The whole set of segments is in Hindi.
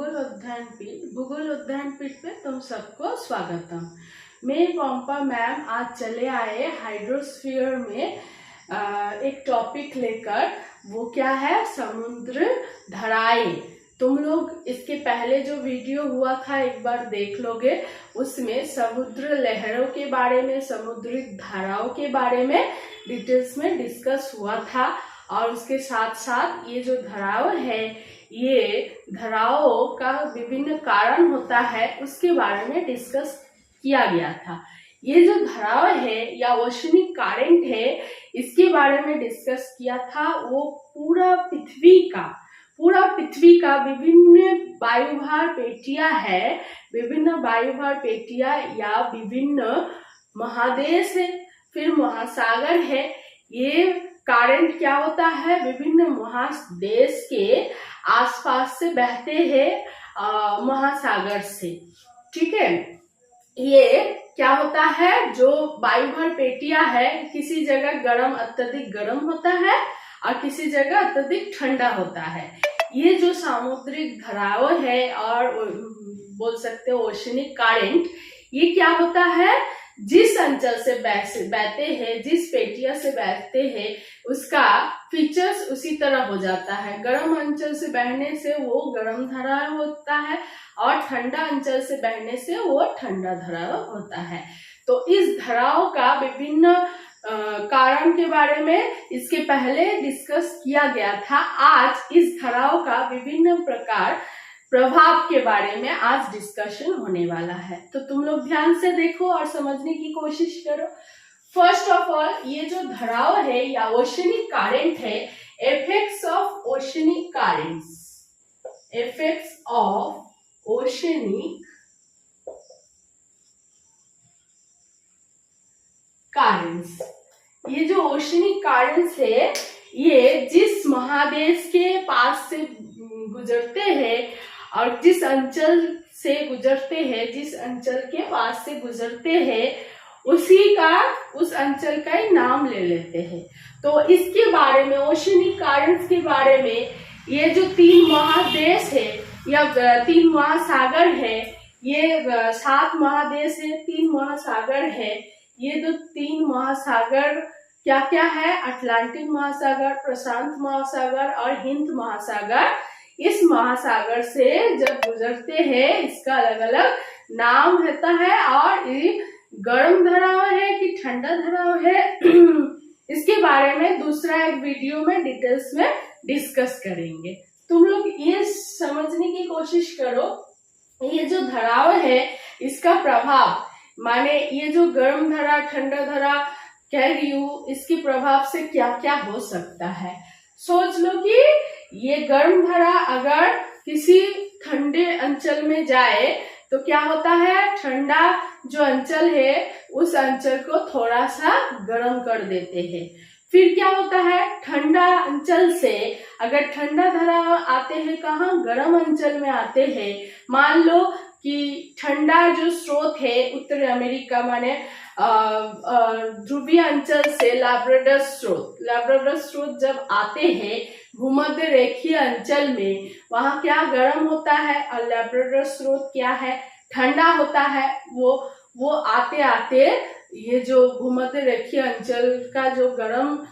भूगोल अध्ययन पीठ पे तुम सबको स्वागतम। मैं पंपा मैम आज चले आए हाइड्रोस्फीयर में एक टॉपिक लेकर। वो क्या है? समुद्र धराएं। तुम लोग इसके पहले जो वीडियो हुआ था एक बार देख लोगे, उसमें समुद्र लहरों के बारे में, समुद्री धाराओं के बारे में डिटेल्स में डिस्कस हुआ था। और उसके साथ साथ ये जो धाराएं है, ये धाराओं का विभिन्न कारण होता है, उसके बारे में डिस्कस किया गया था। ये जो धाराएं है या ओशनिक करंट है, इसके बारे में डिस्कस किया था। वो पूरा पृथ्वी का विभिन्न वायुभार पेटियां है, विभिन्न वायुभार पेटियां या विभिन्न महादेश है, फिर महासागर है। ये करंट क्या होता है? विभिन्न महादेश के आसपास से बहते हैं महासागर से। ठीक है, ये क्या होता है? जो वायुभार पेटियां है, किसी जगह गर्म, अत्यधिक गर्म होता है और किसी जगह अत्यधिक ठंडा होता है। ये जो सामुद्रिक धाराएं है और बोल सकते हो ओशनिक करंट, ये क्या होता है? जिस अंचल से बहते हैं, जिस पेटिया से बहते हैं, उसका फीचर्स उसी तरह हो जाता है। गर्म अंचल से बहने से वो गर्म धारा होता है और ठंडा अंचल से बहने से वो ठंडा धारा होता है। तो इस धाराओं का विभिन्न कारण के बारे में इसके पहले डिस्कस किया गया था। आज इस धाराओं का विभिन्न प्रकार प्रभाव के बारे में आज डिस्कशन होने वाला है। तो तुम लोग ध्यान से देखो और समझने की कोशिश करो। फर्स्ट ऑफ ऑल, ये जो धाराएं है या ओशनिक करंट है, effects of oceanic currents, effects of oceanic currents. ये जो ओशनिक करंट्स है, ये जिस महादेश के पास से गुजरते हैं और जिस अंचल से गुजरते हैं, जिस अंचल के पास से गुजरते हैं, उस अंचल का ही नाम ले लेते हैं। तो इसके बारे में, ओशनिक करंट्स के बारे में, ये जो 3 महादेश है या 3 महासागर है, ये 7 महादेश है, 3 महासागर है। ये जो 3 महासागर क्या क्या है? अटलांटिक महासागर, प्रशांत महासागर और हिंद महासागर। इस महासागर से जब गुजरते हैं, इसका अलग अलग नाम होता है। और ये गर्म धाराएं है कि ठंडा धाराएं है, इसके बारे में दूसरा एक वीडियो में डिटेल्स में डिस्कस करेंगे। तुम लोग ये समझने की कोशिश करो, ये जो धाराएं है, इसका प्रभाव, माने ये जो गर्म धारा, ठंडा धारा कह रही हूँ, इसके प्रभाव से क्या क्या हो सकता है। सोच लो कि ये गर्म धारा अगर किसी ठंडे अंचल में जाए तो क्या होता है? ठंडा जो अंचल है, उस अंचल को थोड़ा सा गर्म कर देते हैं। फिर क्या होता है? ठंडा अंचल से अगर ठंडा धारा आते हैं, कहाँ? गर्म अंचल में आते हैं। मान लो कि ठंडा जो स्रोत है उत्तर अमेरिका, माने ध्रुवीय अंचल से लैब्राडोर स्रोत जब आते हैं भूमध्य रेखीय अंचल में, वहां क्या गर्म होता है और लैब्राडोर स्रोत क्या है? ठंडा होता है। वो आते आते ये जो भूमध्य रेखीय अंचल का जो गर्म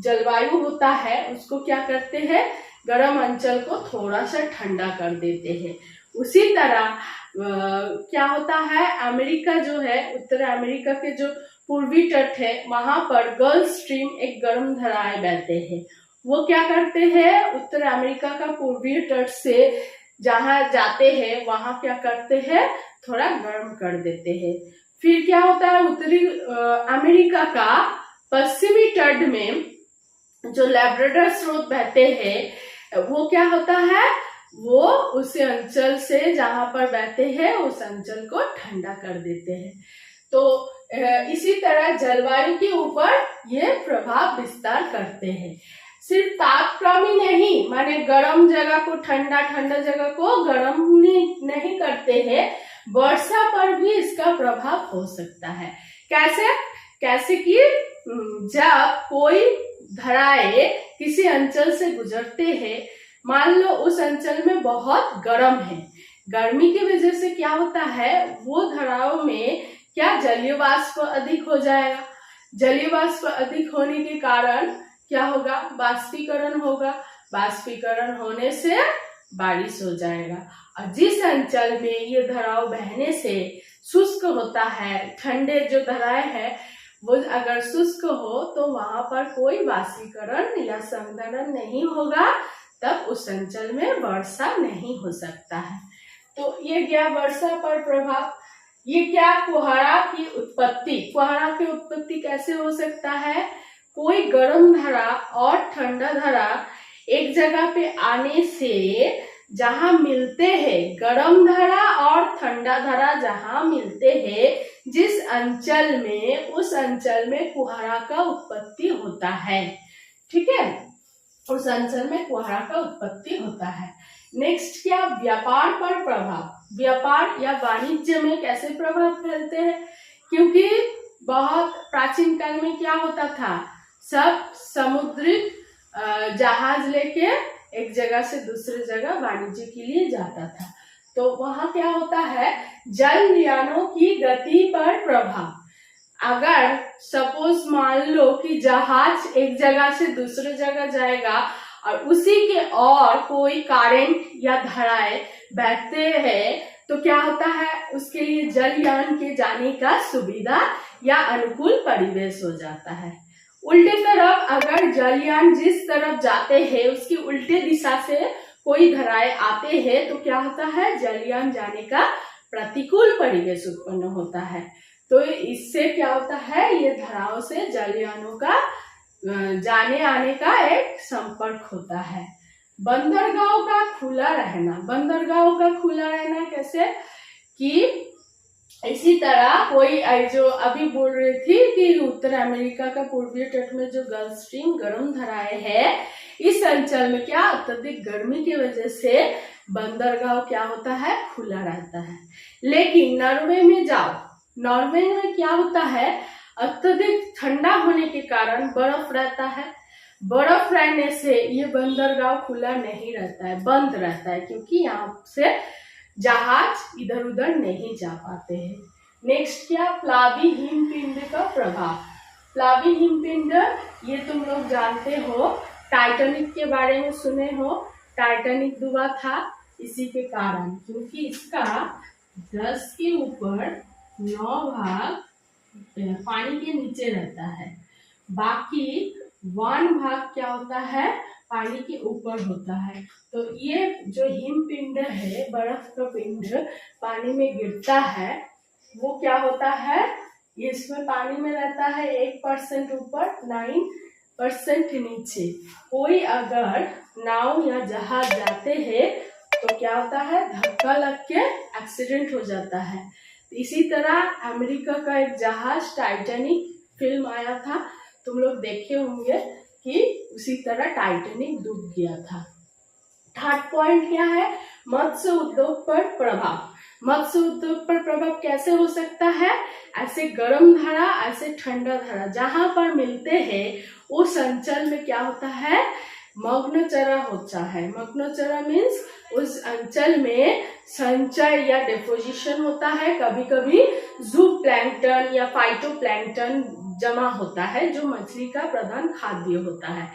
जलवायु होता है, उसको क्या करते हैं? गर्म अंचल को थोड़ा सा ठंडा कर देते हैं। उसी तरह क्या होता है? अमेरिका जो है, उत्तर अमेरिका के जो पूर्वी तट है, वहां पर गल्फ स्ट्रीम एक गर्म धाराएं बहते हैं। वो क्या करते हैं? उत्तर अमेरिका का पूर्वी तट से जहां जाते हैं, वहां क्या करते हैं? थोड़ा गर्म कर देते हैं। फिर क्या होता है? उत्तरी अमेरिका का पश्चिमी तट में जो लैब्राडोर स्रोत बहते हैं, वो क्या होता है? वो उस अंचल से जहां पर बहते हैं, उस अंचल को ठंडा कर देते हैं। तो इसी तरह जलवायु के ऊपर ये प्रभाव विस्तार करते हैं। सिर्फ तापक्रमी नहीं, माने गर्म जगह को ठंडा, ठंडा जगह को गर्म नहीं करते हैं, वर्षा पर भी इसका प्रभाव हो सकता है। कैसे कि जब कोई धाराएं किसी अंचल से गुजरते हैं, मान लो उस अंचल में बहुत गर्म है, गर्मी की वजह से क्या होता है, वो धराव में क्या जलीय वाष्प अधिक हो जाएगा। जलीय वाष्प अधिक होने के कारण क्या होगा, बाष्पीकरण होगा। बाष्पीकरण होने से बारिश हो जाएगा। और जिस अंचल में ये धराव बहने से शुष्क होता है, ठंडे जो धराएं है वो अगर शुष्क हो तो वहां पर कोई बाष्पीकरण या संघनन नहीं होगा, तब उस अंचल में वर्षा नहीं हो सकता है। तो ये क्या वर्षा पर प्रभाव। ये क्या, कुहरा की उत्पत्ति। कुहरा की उत्पत्ति कैसे हो सकता है, कोई गर्म धरा और ठंडा धरा एक जगह पे आने से जहां मिलते हैं, गर्म धरा और ठंडा धरा जहां मिलते हैं, जिस अंचल में, उस अंचल में कुहरा का उत्पत्ति होता है। ठीक है, उस अंचल में कुहरा का उत्पत्ति होता है। नेक्स्ट क्या, व्यापार पर प्रभाव। व्यापार या वाणिज्य में कैसे प्रभाव फैलते हैं, क्योंकि बहुत प्राचीन काल में क्या होता था, सब समुद्री जहाज लेके एक जगह से दूसरी जगह वाणिज्य के लिए जाता था। तो वहां क्या होता है, जलयानों की गति पर प्रभाव। अगर सपोज मान लो कि जहाज एक जगह से दूसरी जगह जाएगा और उसी के और कोई करंट या धाराएं बहते हैं, तो क्या होता है, उसके लिए जलयान के जाने का सुविधा या अनुकूल परिवेश हो जाता है। उल्टे तरफ अगर जलयान जिस तरफ जाते हैं उसकी उल्टे दिशा से कोई धाराएं आते हैं, तो क्या होता है, जलयान जाने का प्रतिकूल परिवेश उत्पन्न होता है। तो इससे क्या होता है, ये धाराओं से जलयानों का जाने आने का एक संपर्क होता है। बंदरगाहों का खुला रहना। बंदरगाहों का खुला रहना कैसे, कि इसी तरह कोई जो अभी बोल रही थी कि उत्तर अमेरिका का पूर्वी तट में जो गल्फ स्ट्रीम गर्म धाराएं है, इस अंचल में क्या अत्यधिक गर्मी की वजह से बंदरगाह क्या होता है, खुला रहता है। लेकिन नॉर्वे में जाओ, नॉर्वे में क्या होता है, अत्यधिक ठंडा होने के कारण बर्फ रहता है। बर्फ रहने से ये बंदरगाह खुला नहीं रहता है, बंद रहता है, क्योंकि यहाँ से जहाज इधर उधर नहीं जा पाते हैं। नेक्स्ट क्या, प्लावी हिमपिंड का प्रभाव। प्लावी हिमपिंड ये तुम लोग जानते हो, टाइटैनिक के बारे में सुने हो, टाइटैनिक डूबा था इसी के कारण, क्योंकि इसका 10 के ऊपर 9 भाग पानी के नीचे रहता है, बाकी 1 भाग क्या होता है, पानी के ऊपर होता है। तो ये जो हिमपिंड है, बर्फ का पिंड पानी में गिरता है, वो क्या होता है, इसमें पानी में रहता है 1% ऊपर, 9% नीचे। कोई अगर नाव या जहाज जाते हैं तो क्या होता है, धक्का लग के एक्सीडेंट हो जाता है। इसी तरह अमेरिका का एक जहाज टाइटैनिक फिल्म आया था, तुम लोग देखे होंगे कि उसी तरह टाइटैनिक डूब गया था। थर्ड पॉइंट क्या है, मत्स्य उद्योग पर प्रभाव। मत्स्य उद्योग पर प्रभाव कैसे हो सकता है, ऐसे गर्म धारा, ऐसे ठंडा धारा जहां पर मिलते हैं, उस अंचल में क्या होता है, मग्नचरा होता है। मग्नचरा मीन्स उस अंचल में संचय या डिपोजिशन होता है। कभी कभी जूप्लैंक्टन या फाइटोप्लैंक्टन जमा होता है, जो मछली का प्रधान खाद्य होता है।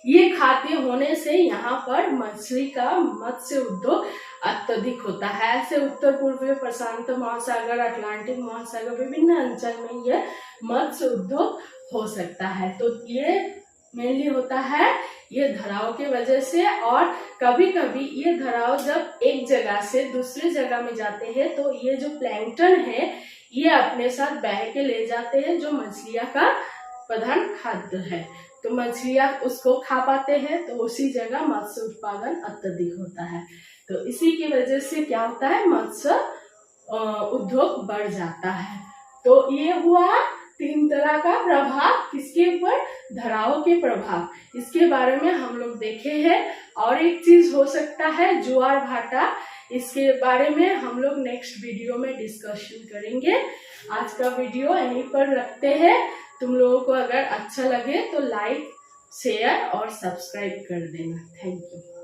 ये खाद्य होने से यहाँ पर मछली का मत्स्य उद्योग अत्यधिक होता है। ऐसे उत्तर पूर्वी प्रशांत महासागर, अटलांटिक महासागर, विभिन्न अंचल में यह मत्स्य उद्योग हो सकता है। तो ये मेनली होता है ये धराव की वजह से, और कभी कभी ये धराव जब एक जगह से दूसरी जगह में जाते हैं तो ये जो प्लैंकटन है ये अपने साथ बह के ले जाते हैं, जो मछलियां का प्रधान खाद्य है। तो मछलियां उसको खा पाते हैं, तो उसी जगह मत्स्य उत्पादन अत्यधिक होता है। तो इसी की वजह से क्या होता है, मत्स्य उद्योग बढ़ जाता है। तो ये हुआ 3 तरह का प्रभाव, किसके ऊपर, धराव के प्रभाव। इसके बारे में हम लोग देखे हैं। और एक चीज हो सकता है ज्वार भाटा, इसके बारे में हम लोग नेक्स्ट वीडियो में डिस्कशन करेंगे। आज का वीडियो यहीं पर रखते हैं। तुम लोगों को अगर अच्छा लगे तो लाइक, शेयर और सब्सक्राइब कर देना। Thank you.